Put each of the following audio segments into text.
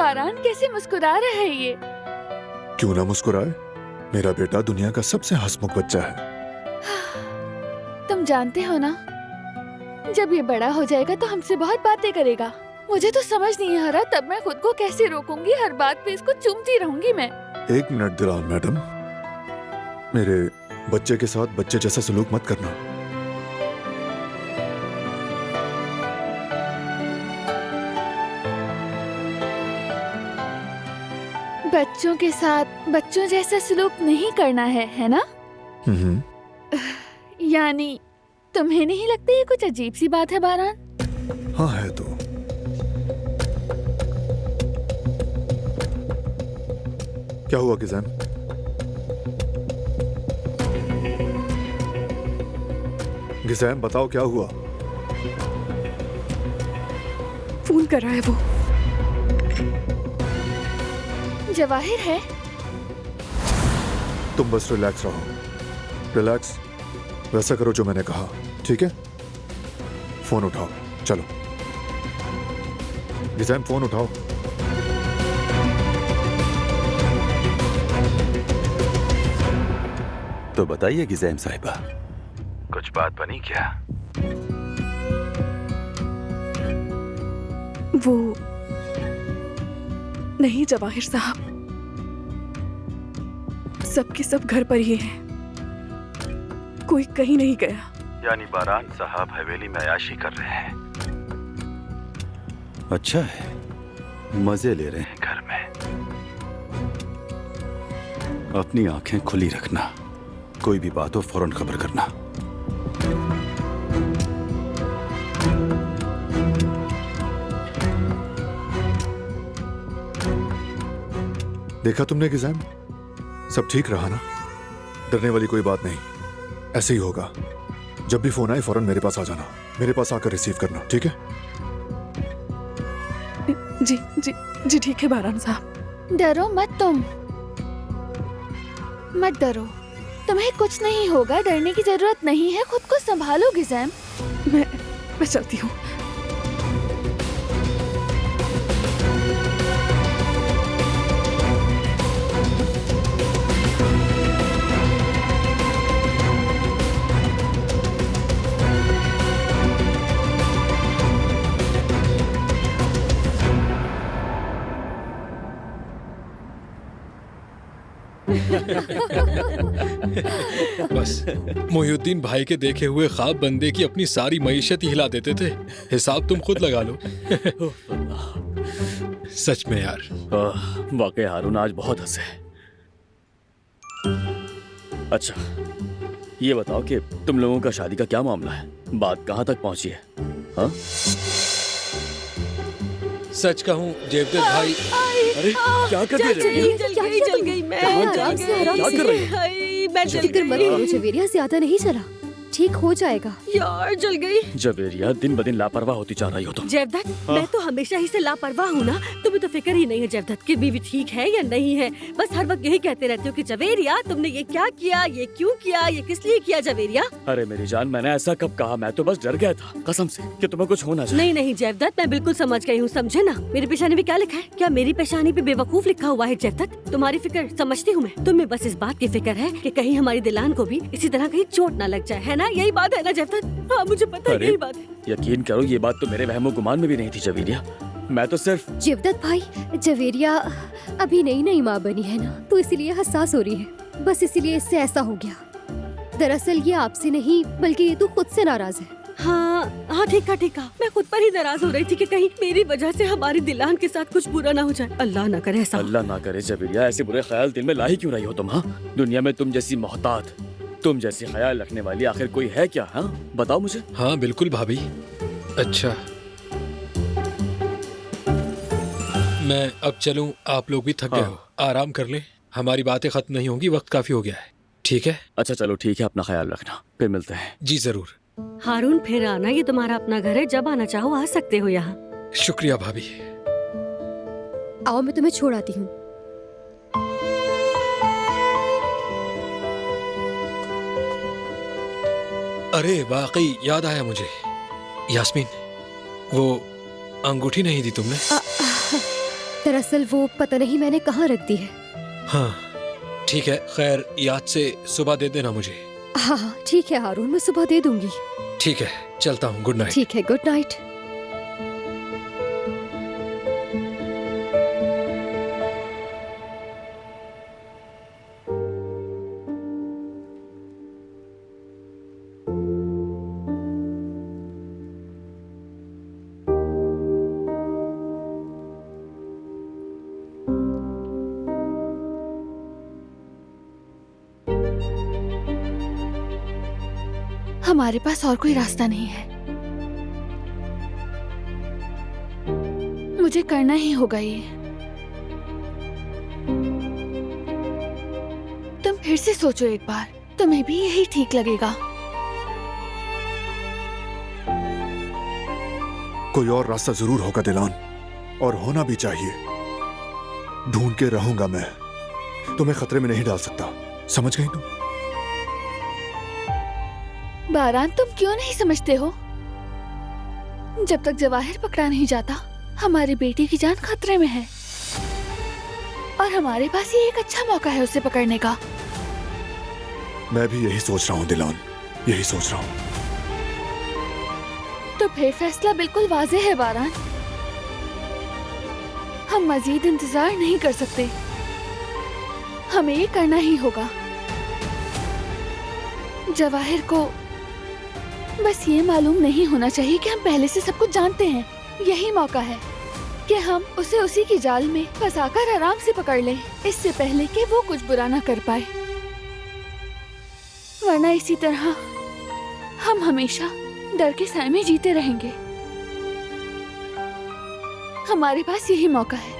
बारान कैसे मुस्कुरा रहा है ये। क्यों ना मुस्कुराए, मेरा बेटा दुनिया का सबसे हंसमुख बच्चा है। तुम जानते हो ना, जब ये बड़ा हो जाएगा तो हमसे बहुत बातें करेगा। मुझे तो समझ नहीं आ रहा तब मैं खुद को कैसे रोकूंगी, हर बात पे इसको चूमती रहूंगी मैं। 1 मिनट दिलाल मैडम, मेरे बच्चे के साथ बच्चे जैसा सलूक मत करना। बच्चों के साथ बच्चों जैसा सलूक नहीं करना है ना? यानी तुम्हें नहीं लगता ये कुछ अजीब सी बात है बारान? हाँ है तो। क्या हुआ गिज़ैम? गिज़ैम बताओ क्या हुआ? फोन कर रहा है वो। जवाहिर है। तुम बस रिलैक्स रहो, रिलैक्स। वैसा करो जो मैंने कहा, ठीक है? फोन उठाओ, चलो। गिज़ैम फोन उठाओ। तो बताइए गिज़ैम साहिबा, कुछ बात बनी क्या? वो नहीं जवाहिर साहब, सबके सब घर पर ही हैं, कोई कहीं नहीं गया। यानी बारान साहब हवेली में अयाशी कर रहे हैं। अच्छा है, मजे ले रहे हैं घर में। अपनी आंखें खुली रखना, कोई भी बात हो फौरन खबर करना। देखा तुमने गिज़ैम, सब ठीक रहा ना? डरने वाली कोई बात नहीं, ऐसे ही होगा। जब भी फोन आए फौरन मेरे पास आ जाना, मेरे पास आकर रिसीव करना, ठीक है? जी जी जी ठीक है बारान साहब। डरो मत तुम, मत डरो, तुम्हें कुछ नहीं होगा, डरने की जरूरत नहीं है। खुद को संभालो गिज़ैम। मैं चलती हूँ। बस मोहिउद्दीन भाई के देखे हुए ख्वाब बंदे की अपनी सारी मईशत ही हिला देते थे। हिसाब तुम खुद लगा लो। सच में यार, वाकई हारून आज बहुत हंसे। अच्छा ये बताओ कि तुम लोगों का शादी का क्या मामला है, बात कहाँ तक पहुंची है? हाँ? सच कहूँ जेवदेत भाई, अरे क्या कर रही है? जल गई मैं। क्या कर रही है? फिक्र मत करो जवेरिया, ज्यादा नहीं चला, ठीक हो जाएगा। यार जल गई। जवेरिया दिन ब दिन लापरवाह होती जा रही हो तुम। जेवदत्त, मैं तो हमेशा ही से लापरवाह हूँ ना, तुम्हें तो फिक्र ही नहीं है जेवदत्त की बीवी ठीक है या नहीं है। बस हर वक्त यही कहते रहते हो कि जवेरिया तुमने ये क्या किया, ये क्यों किया, ये किस लिए किया जवेरिया। अरे मेरी जान, मैंने ऐसा कब कहा? मैं तो बस डर गया था कसम से कि तुम्हें कुछ होना चाहिए। नहीं नहीं जेवदत्त, मैं बिल्कुल समझ गई हूँ, समझे ना। मेरी पेशानी पे क्या लिखा है? क्या मेरी पेशानी पे बेवकूफ लिखा हुआ है जेवदत्त? तुम्हारी फिक्र समझती हूँ मैं, तुम्हें बस इस बात की फिक्र है कि कहीं हमारी दिलान को भी इसी तरह कहीं चोट ना लग जाए, है ना? यही बात है ना जेवदत्त? हाँ मुझे पता है, यही बात है। यकीन करो ये बात तो मेरे वहमो गुमान में भी नहीं थी जवेरिया। मैं तो सिर्फ जेवदत्त भाई, जवेरिया अभी नई नई माँ बनी है ना, तो इसलिए हसास हो रही है, बस इसीलिए इससे ऐसा हो गया। दरअसल ये आपसे नहीं बल्कि ये तो खुद से नाराज है। हाँ हाँ ठीक है ठीक है, मैं खुद पर ही नाराज हो रही थी कि कहीं मेरी वजह से हमारी दिलान के साथ कुछ बुरा ना हो जाए। अल्लाह ना करे ऐसा। अल्लाह ना करे जवेरिया, ऐसे बुरे ख्याल दिल में ला ही क्यों रही हो तुम? हाँ, दुनिया में तुम जैसी मोहतात, तुम जैसी ख्याल रखने वाली आखिर कोई है क्या? हाँ बताओ मुझे। हाँ बिल्कुल भाभी। अच्छा मैं अब चलूं, आप लोग भी थक गए हो, आराम कर लें, हमारी बातें खत्म नहीं होंगी, वक्त काफी हो गया है। ठीक है? अच्छा चलो ठीक है, अपना ख्याल रखना, फिर मिलते हैं। जी जरूर। हारून फिर आना, ये तुम्हारा अपना घर है, जब आना चाहो आ सकते हो यहाँ। शुक्रिया भाभी। आओ मैं तुम्हें छोड़ आती हूँ। अरे वाकई याद आया मुझे, यास्मीन वो अंगूठी नहीं दी तुमने? दरअसल वो पता नहीं मैंने कहाँ रख दी है। हाँ ठीक है, खैर याद से सुबह दे देना मुझे। हाँ हाँ ठीक है हारून, मैं सुबह दे दूंगी। ठीक है, चलता हूँ, गुड नाइट। ठीक है, गुड नाइट। हमारे पास और कोई रास्ता नहीं है, मुझे करना ही होगा ये। तुम फिर से सोचो एक बार, तुम्हें भी यही ठीक लगेगा। कोई और रास्ता जरूर होगा दिलान, और होना भी चाहिए। ढूंढ के रहूंगा मैं, तुम्हें खतरे में नहीं डाल सकता, समझ गई तुम? बारान, तुम क्यों नहीं समझते हो? जब तक जवाहिर पकड़ा नहीं जाता, हमारी बेटी की जान खतरे में है, और हमारे पास ये एक अच्छा मौका है उसे पकड़ने का। मैं भी यही सोच रहा हूँ दिलान, यही सोच रहा हूँ। तो फिर फैसला बिल्कुल वाज़ेह है बारान, हम मजीद इंतजार नहीं कर सकते, हमें ये करना ही होगा। जवाहिर को बस ये मालूम नहीं होना चाहिए कि हम पहले से सब कुछ जानते हैं। यही मौका है कि हम उसे उसी की जाल में फंसाकर आराम से पकड़ लें, इससे पहले कि वो कुछ बुरा ना कर पाए। वरना इसी तरह हम हमेशा डर के साए में जीते रहेंगे। हमारे पास यही मौका है।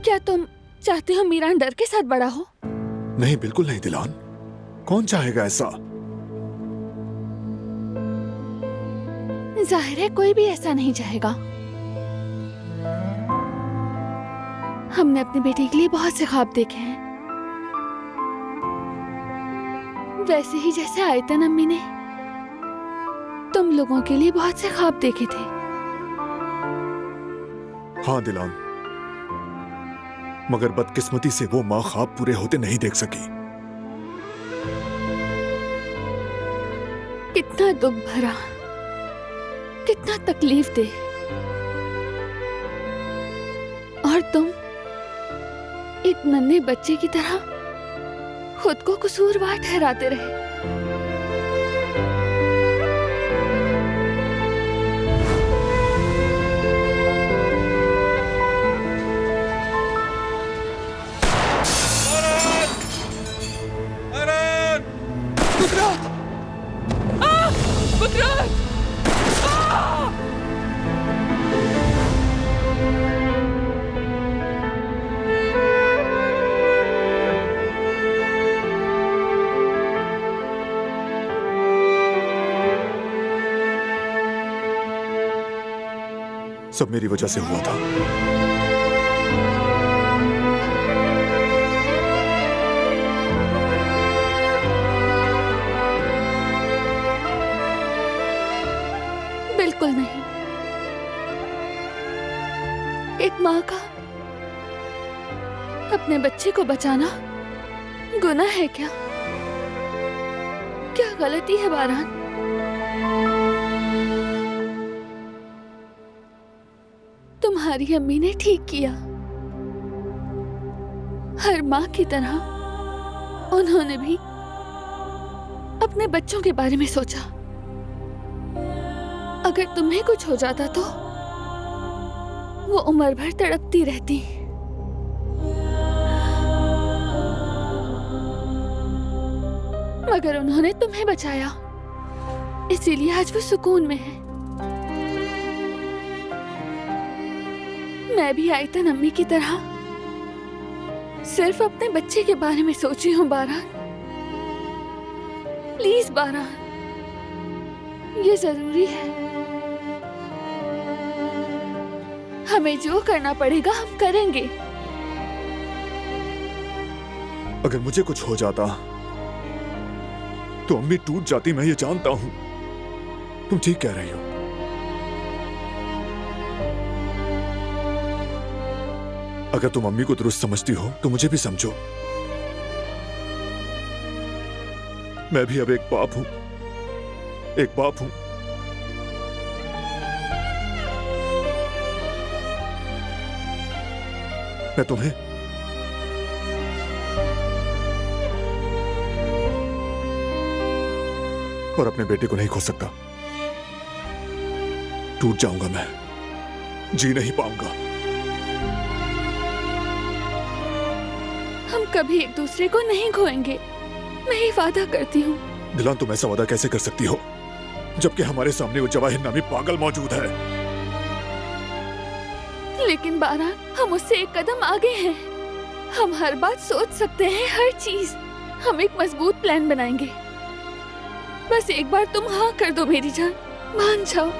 क्या तुम चाहते हो मीरान डर के साथ बड़ा हो? नहीं, बिल्कुल नहीं दिलान, कौन चाहेगा ऐसा? जाहिर है कोई भी ऐसा नहीं चाहेगा। हमने अपनी बेटी के लिए बहुत से ख्वाब देखे हैं, वैसे ही जैसे आयतन अम्मी ने तुम लोगों के लिए बहुत से ख्वाब देखे थे। हाँ दिलान, मगर बदकिस्मती से वो माँ ख्वाब पूरे होते नहीं देख सकी। कितना दुख भरा, कितना तकलीफ दे, और तुम एक नन्हे बच्चे की तरह खुद को कसूरवार ठहराते रहे। सब मेरी वजह से हुआ था। बिल्कुल नहीं। एक माँ का अपने बच्चे को बचाना गुनाह है क्या? क्या गलती है बारान? तुम्हारी अम्मी ने ठीक किया। हर माँ की तरह उन्होंने भी अपने बच्चों के बारे में सोचा। अगर तुम्हें कुछ हो जाता तो वो उम्र भर तड़पती रहती। मगर उन्होंने तुम्हें बचाया, इसीलिए आज वो सुकून में है। मैं भी आयतन अम्मी की तरह सिर्फ अपने बच्चे के बारे में सोची हूँ बारान। प्लीज बारान, ये जरूरी है। हमें जो करना पड़ेगा हम करेंगे। अगर मुझे कुछ हो जाता तो अम्मी टूट जाती, मैं ये जानता हूं। तुम ठीक कह रही हो। अगर तुम अम्मी को दुरुस्त समझती हो तो मुझे भी समझो। मैं भी अब एक बाप हूं, एक बाप हूं। मैं तुम्हें और अपने बेटे को नहीं खो सकता। टूट जाऊंगा मैं, जी नहीं पाऊंगा। हम कभी एक दूसरे को नहीं खोएंगे, मैं ये वादा करती हूँ। दिलान, तुम ऐसा वादा कैसे कर सकती हो जबकि हमारे सामने वो जवाहिर नामी पागल मौजूद है? लेकिन बारान, हम उससे एक कदम आगे हैं। हम हर बात सोच सकते हैं, हर चीज। हम एक मजबूत प्लान बनाएंगे। बस एक बार तुम हाँ कर दो मेरी जान, मान जाओ।